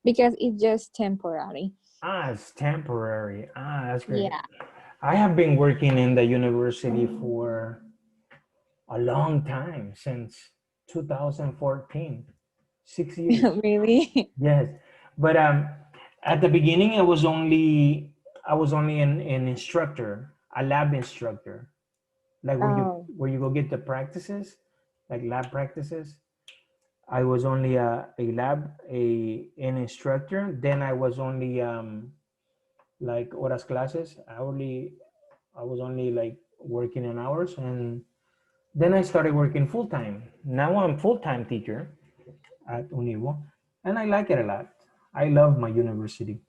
Because it's just temporary. It's temporary. That's great. Yeah. I have been working in the university for a long time, since 2014, 6 years. Really? Yes, but at the beginning, I was only an instructor, a lab instructor, like where you go get the practices, like lab practices. I was only an instructor. Then I was only like horas clases. I was only like working in hours, and then I started working full time. Now I'm full-time teacher at Univo, and I like it a lot. I love my university.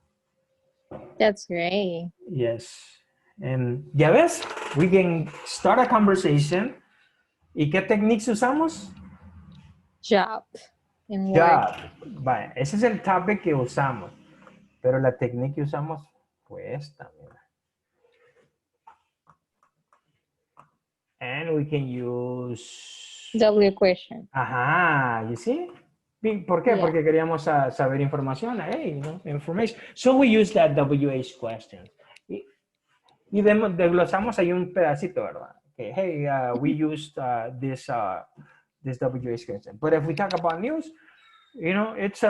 That's great. Yes. And ya ves, we can start a conversation. ¿Y qué techniques usamos? Job and work. Job. Vaya, ese es el topic que usamos. Pero la técnica que usamos fue esta, mira. And we can use... W question. You see? ¿Por qué? Yeah. Porque queríamos saber información. Hey, information. So we use that WH question. Y desglosamos ahí un pedacito, ¿verdad? Okay, hey, we used this WH question. But if we talk about news, it's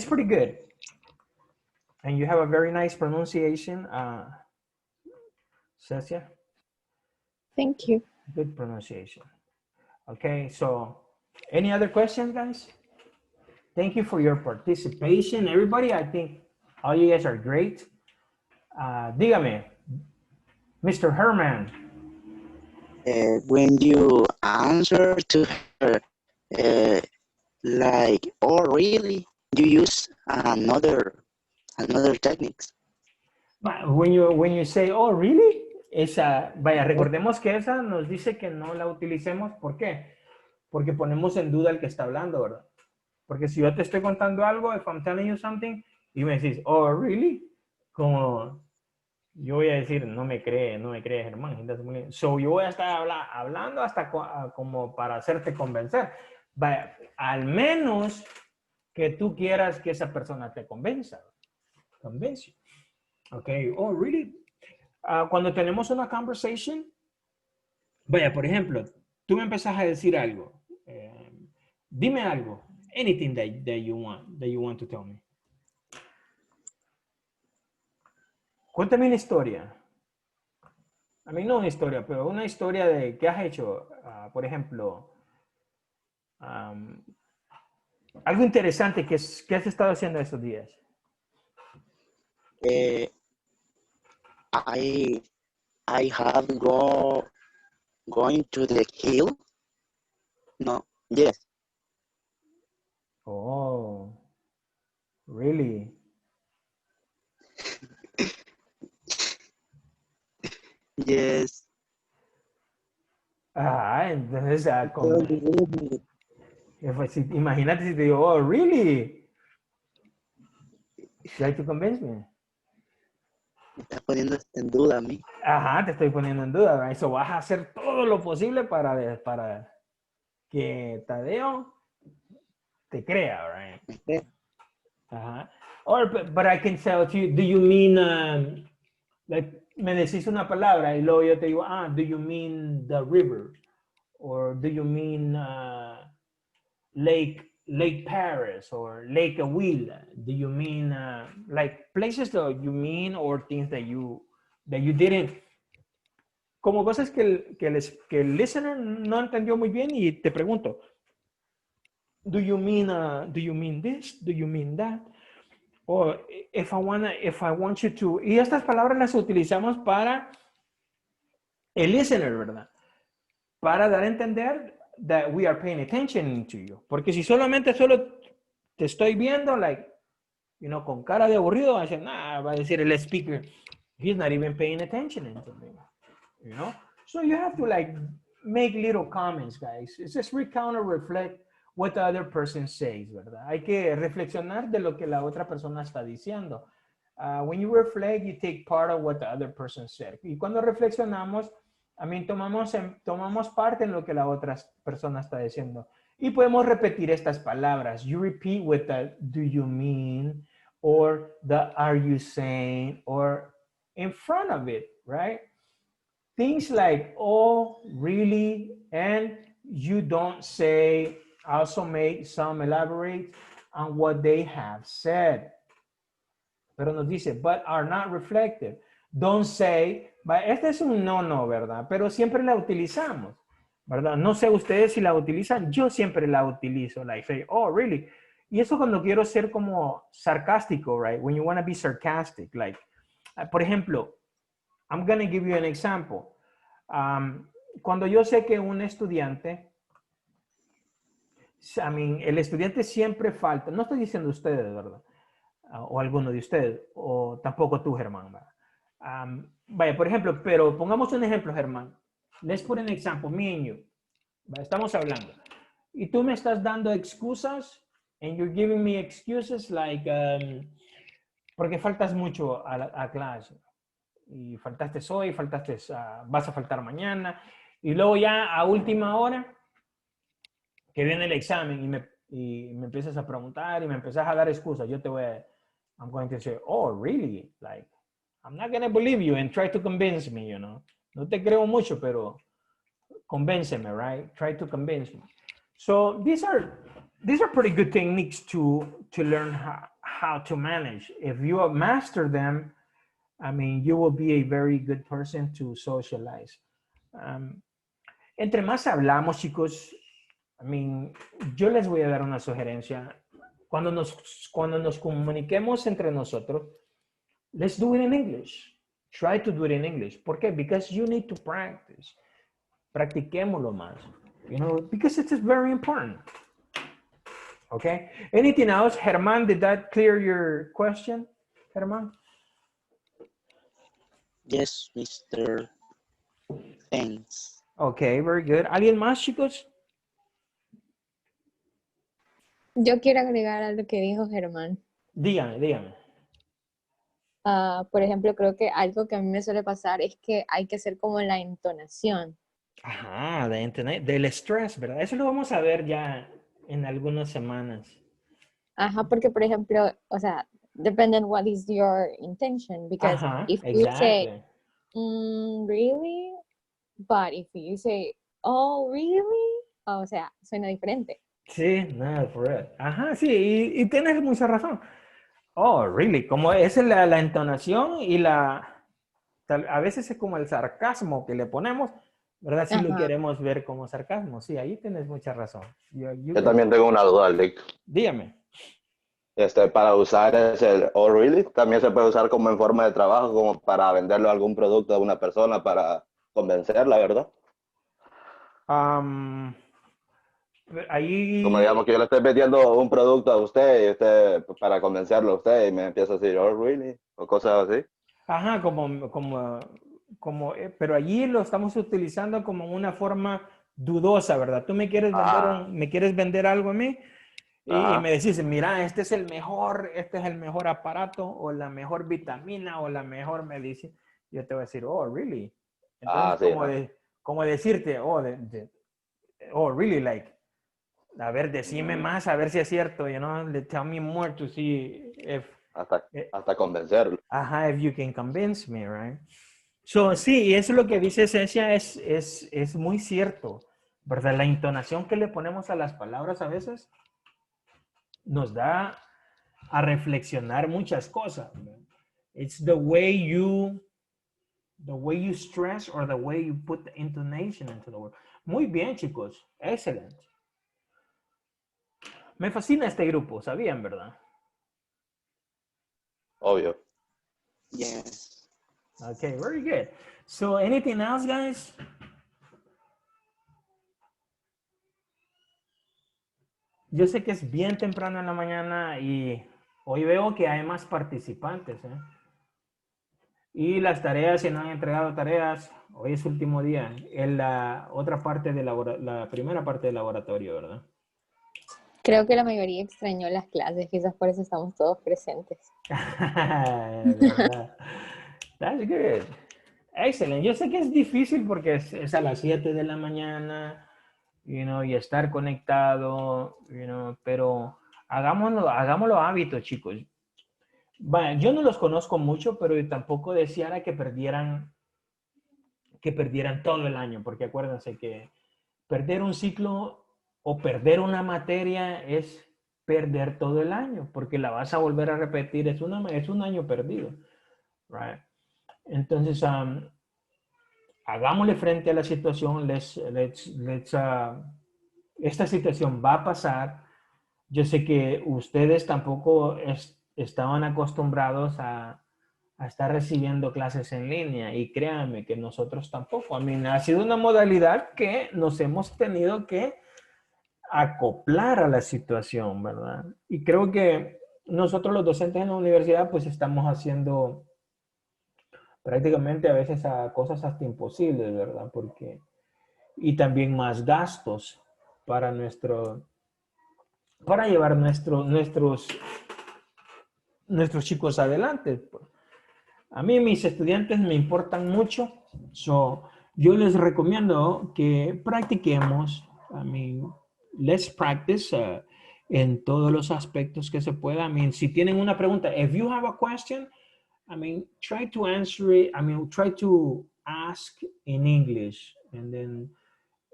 pretty good. And you have a very nice pronunciation, Cecia. Thank you. Good pronunciation. Okay, so any other questions, guys? Thank you for your participation, everybody. I think all you guys are great. Dígame, Mr. Herman. When you answer to her, like, oh, really, you use another techniques. When you say, oh, really? Vaya, recordemos que esa nos dice que no la utilicemos. ¿Por qué? Porque ponemos en duda el que está hablando, ¿verdad? Porque si yo te estoy contando algo, if I'm telling you something, y me decís, oh, really? Como yo voy a decir, no me crees, Germán. So yo voy a estar hablando hasta como para hacerte convencer. Vaya, al menos que tú quieras que esa persona te convenza. Convence. Ok, oh, really? Cuando tenemos una conversation, vaya, por ejemplo, tú me empezás a decir algo. Dime algo. Anything that you want to tell me. Cuéntame una historia. A mí no una historia, pero una historia de qué has hecho. Por ejemplo, algo interesante que has estado haciendo estos días. I have going to the hill. No, yes. Oh, really? Yes. Entonces, imagínate si te digo, oh, really? Try to convince me. Me estás poniendo en duda a mí. Ajá, te estoy poniendo en duda, ¿verdad? Eso vas a hacer todo lo posible para que Tadeo te crea, right? ¿Me crees? Uh-huh. Or, but I can tell you, do you mean, like, me decís una palabra y luego yo te digo, do you mean the river? Or do you mean Lake Paris or Lake Awila? Do you mean like places that you mean or things that you didn't? Como cosas que el listener no entendió muy bien y te pregunto, do you mean this? Do you mean that? Or if I want you to, y estas palabras las utilizamos para el listener, ¿verdad? Para dar a entender that we are paying attention to you. Porque si solo te estoy viendo, like, con cara de aburrido, va a decir el speaker, he's not even paying attention to me, So you have to like make little comments, guys. It's just recount or reflect what the other person says, ¿verdad? Hay que reflexionar de lo que la otra persona está diciendo. When you reflect, you take part of what the other person said. Y cuando reflexionamos, tomamos parte en lo que la otra persona está diciendo. Y podemos repetir estas palabras. You repeat with the do you mean, or the are you saying, or in front of it, right? Things like, oh, really, and you don't say, also make some elaborate on what they have said. Pero nos dice, but are not reflective. Don't say, este es un no, ¿verdad? Pero siempre la utilizamos, ¿verdad? No sé ustedes si la utilizan, yo siempre la utilizo, like say, oh, really? Y eso cuando quiero ser como sarcástico, right? When you want to be sarcastic, like, por ejemplo, I'm going to give you an example. Cuando yo sé que un estudiante, el estudiante siempre falta, no estoy diciendo ustedes, ¿verdad? O alguno de ustedes, o tampoco tú, Germán, ¿verdad? Vaya, por ejemplo, pero pongamos un ejemplo, Germán. Let's put an example, me and you. Estamos hablando. Y tú me estás dando excusas, and you're giving me excuses like, porque faltas mucho a clase. Y faltaste hoy, vas a faltar mañana. Y luego ya a última hora, que viene el examen y me empiezas a preguntar y me empiezas a dar excusas, I'm going to say, oh, really? Like, I'm not going to believe you and try to convince me, No te creo mucho, pero convénceme, right? Try to convince me. So these are pretty good techniques to learn how to manage. If you master them, you will be a very good person to socialize. Entre más hablamos, chicos, yo les voy a dar una sugerencia. Cuando nos comuniquemos entre nosotros, let's do it in English. Try to do it in English. ¿Por qué? Because you need to practice. Practiquémoslo más. Because it is very important. Okay? Anything else? Germán, did that clear your question? Germán? Yes, Mr. Thanks. Okay, very good. ¿Alguien más, chicos? Yo quiero agregar a lo que dijo Germán. Dígame. Por ejemplo, creo que algo que a mí me suele pasar es que hay que hacer como la entonación. Ajá, del estrés, ¿verdad? Eso lo vamos a ver ya en algunas semanas. Ajá, porque por ejemplo, o sea, depende on what is your intention. Because if you say, really? But if you say, oh, really? O sea, suena diferente. Sí, no, for real. Ajá, sí, y tienes mucha razón. Oh, really, como es la entonación y a veces es como el sarcasmo que le ponemos, ¿verdad? Si lo queremos ver como sarcasmo, sí, ahí tienes mucha razón. Yo también tengo una duda, Lick. Dígame. Para usar el oh, really, también se puede usar como en forma de trabajo, como para venderle algún producto a una persona para convencerla, ¿verdad? Ahí... Como digamos que yo le estoy vendiendo un producto a usted y usted, para convencerlo a usted y me empieza a decir, oh, really, o cosas así. Ajá, pero allí lo estamos utilizando como una forma dudosa, ¿verdad? Tú me quieres vender algo a mí Y Ajá. me decís, mira, este es el mejor aparato, o la mejor vitamina, o la mejor medicina. Yo te voy a decir, oh, really? Ah, Entonces, sí, ajá. como decirte, oh, really, like, a ver, decime más, a ver si es cierto, tell me more to see Hasta, eh, hasta convencerlo. if you can convince me, right? So, sí, y eso es lo que dice Cecia, es muy cierto, ¿verdad? La entonación que le ponemos a las palabras a veces nos da a reflexionar muchas cosas, ¿verdad? It's the way you stress or the way you put the intonation into the word. Muy bien, chicos. Excelente. Me fascina este grupo, ¿sabían, verdad? Obvio. Yes. Okay, very good. So, anything else, guys? Yo sé que es bien temprano en la mañana y hoy veo que hay más participantes, ¿eh? Y las tareas, si no han entregado tareas, hoy es último día. En la otra parte de la primera parte del laboratorio, ¿verdad? Creo que la mayoría extrañó las clases, quizás por eso estamos todos presentes. ¿Verdad? That's good. Excelente. Yo sé que es difícil porque es a las 7 de la mañana, y estar conectado, pero hagámoslo hábito, chicos. Bueno, yo no los conozco mucho, pero tampoco deseara que perdieran todo el año, porque acuérdense que perder un ciclo o perder una materia es perder todo el año, porque la vas a volver a repetir, es un año perdido, right? Entonces, hagámosle frente a la situación, esta situación va a pasar. Yo sé que ustedes tampoco estaban acostumbrados a estar recibiendo clases en línea, y créanme que nosotros tampoco. Ha sido una modalidad que nos hemos tenido que acoplar a la situación, ¿verdad? Y creo que nosotros los docentes en la universidad pues estamos haciendo prácticamente a veces a cosas hasta imposibles, ¿verdad? Y también más gastos para para llevar nuestros chicos adelante. A mí mis estudiantes me importan mucho, yo les recomiendo que practiquemos, let's practice en todos los aspectos que se pueda. Si tienen una pregunta, if you have a question, try to answer it, try to ask in English, and then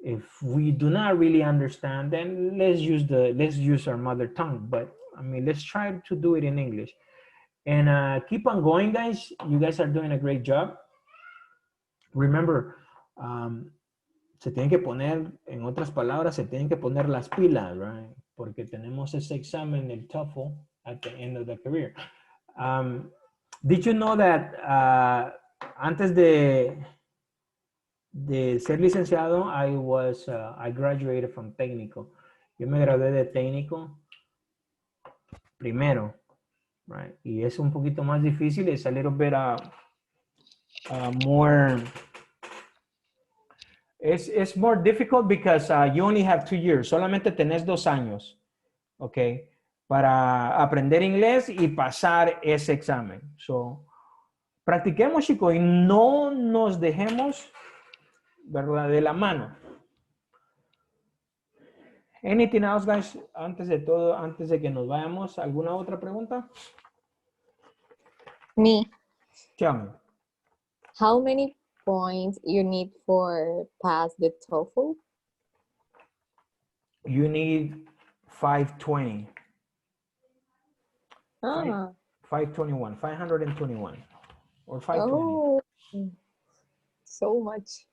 if we do not really understand, then let's use our mother tongue, but let's try to do it in English. And keep on going, guys. You guys are doing a great job. Remember, se tienen que poner, en otras palabras, se tienen que poner las pilas, right? Porque tenemos ese examen, el TOEFL, at the end of the career. Did you know that antes de ser licenciado, I graduated from técnico. Yo me gradué de técnico primero. Right. Y es un poquito más difícil, es a little bit more, it's more difficult because you only have 2 years, solamente tenés 2 años, ok, para aprender inglés y pasar ese examen. So, practiquemos, chicos, y no nos dejemos, ¿verdad?, de la mano. Anything else, guys? Antes de que nos vayamos, ¿alguna otra pregunta? Me, Tell me. how many points you need for pass the TOEFL? You need 520. Ah, 521 or 520. oh, so much.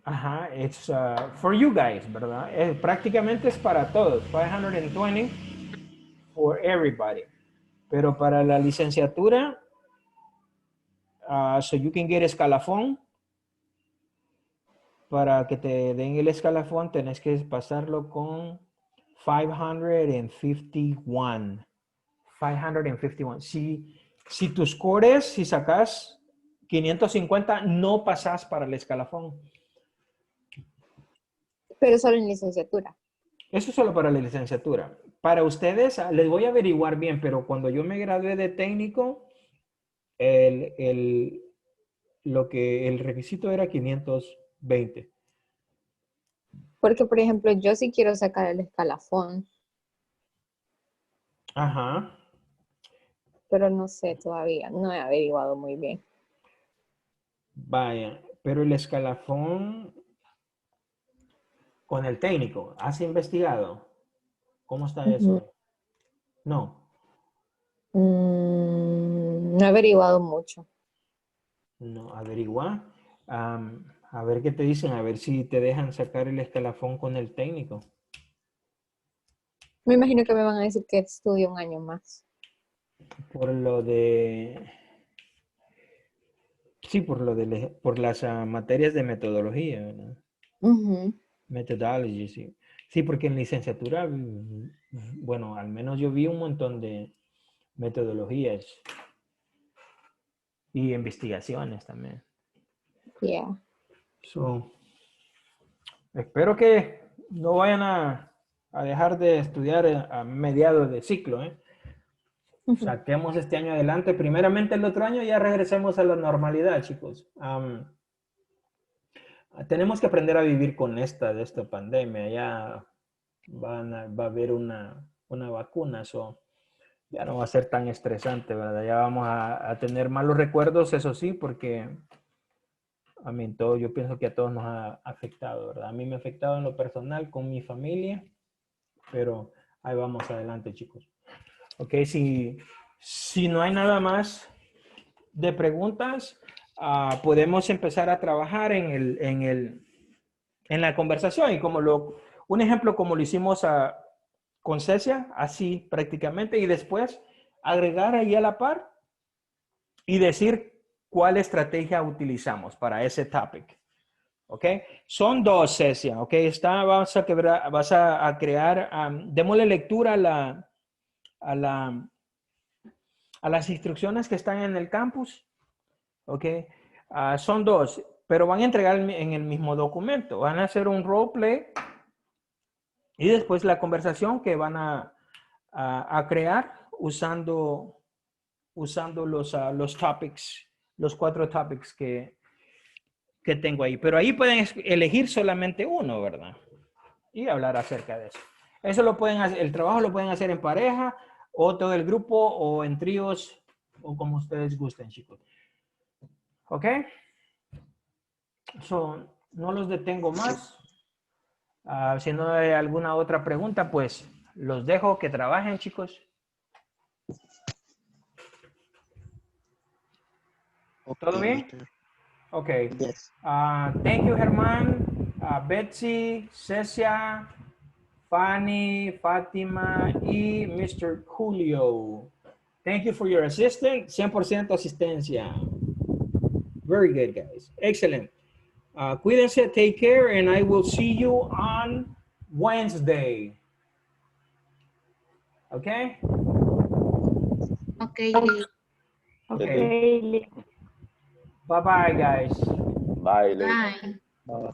Ajá, it's for you guys, ¿verdad? Prácticamente es para todos, 520 for everybody. Pero para la licenciatura, so you can get escalafón, para que te den el escalafón tenés que pasarlo con 551. 551. Si tus scores, si sacas 550, no pasas para el escalafón. Pero solo en licenciatura. Eso es solo para la licenciatura. Para ustedes, les voy a averiguar bien, pero cuando yo me gradué de técnico, el requisito era 520. Porque, por ejemplo, yo sí quiero sacar el escalafón, Ajá. pero no sé todavía, no he averiguado muy bien. Vaya, pero el escalafón con el técnico, ¿has investigado? ¿Cómo está Ujú. eso? No, No he averiguado mucho. no, averigua. A ver qué te dicen, a ver si te dejan sacar el escalafón con el técnico. Me imagino que me van a decir que estudio un año más. Por lo de, sí, por las materias de metodología, ¿verdad? Ujú. Methodology, sí. Sí, porque en licenciatura, bueno, al menos yo vi un montón de metodologías y investigaciones también. Yeah. So, espero que no vayan a dejar de estudiar a mediados de ciclo, ¿eh? Ujú. Saquemos este año adelante. Primeramente el otro año ya regresemos a la normalidad, chicos. Tenemos que aprender a vivir con esta pandemia. Ya va a haber una vacuna, so ya no va a ser tan estresante, ¿verdad? Ya vamos a tener malos recuerdos, eso sí, porque todo, yo pienso que a todos nos ha afectado, ¿verdad? A mí me ha afectado en lo personal con mi familia, pero ahí vamos adelante, chicos. Ok, si no hay nada más de preguntas, podemos empezar a trabajar en la conversación. Y un ejemplo como lo hicimos con Cecia, así prácticamente, y después agregar ahí a la par y decir cuál estrategia utilizamos para ese topic. ¿Ok? Son dos sesiones, ¿ok? Vas a crear, démosle lectura a las instrucciones que están en el campus, ¿ok? Son dos, pero van a entregar en el mismo documento. Van a hacer un roleplay y después la conversación que van a crear usando los topics, los 4 topics que tengo ahí. Pero ahí pueden elegir solamente uno, ¿verdad? Y hablar acerca de eso. Eso lo pueden hacer, el trabajo lo pueden hacer en pareja o todo el grupo o en tríos o como ustedes gusten, chicos. ¿Ok? No los detengo más. Si no hay alguna otra pregunta, pues los dejo que trabajen, chicos. ¿Todo Okay, bien? Mr. Ok. Yes. Thank you, Germán, Betsy, Cecia, Fanny, Fátima y Mr. Julio. Thank you for your assistance. 100% asistencia. Very good, guys. Excellent. Cuídense, take care, and I will see you on Wednesday. Okay? Okay, Okay. Okay. Bye-bye, guys. Bye, Lee. bye. Bye.